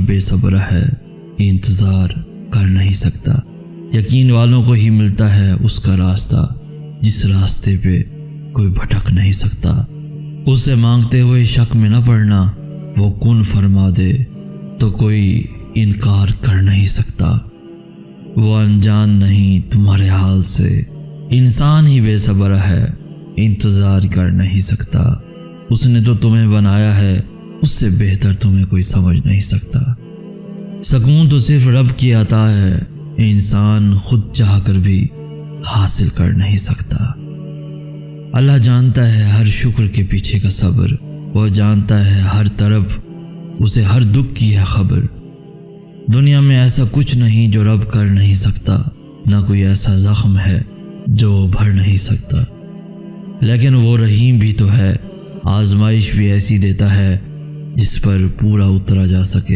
بے صبر ہے، انتظار کر نہیں سکتا۔ یقین والوں کو ہی ملتا ہے اس کا راستہ جس راستے پہ کوئی بھٹک نہیں سکتا۔ اس سے مانگتے ہوئے شک میں نہ پڑنا، وہ کن فرما دے تو کوئی انکار کر نہیں سکتا۔ وہ انجان نہیں تمہارے حال سے، انسان ہی بے صبر ہے، انتظار کر نہیں سکتا۔ اس نے تو تمہیں بنایا ہے، اس سے بہتر تمہیں کوئی سمجھ نہیں سکتا۔ سکون تو صرف رب کی عطا ہے، انسان خود چاہ کر بھی حاصل کر نہیں سکتا۔ اللہ جانتا ہے ہر شکر کے پیچھے کا صبر، وہ جانتا ہے ہر طرف اسے ہر دکھ کی ہے خبر۔ دنیا میں ایسا کچھ نہیں جو رب کر نہیں سکتا، نہ کوئی ایسا زخم ہے جو بھر نہیں سکتا۔ لیکن وہ رحیم بھی تو ہے، آزمائش بھی ایسی دیتا ہے جس پر پورا اترا جا سکے۔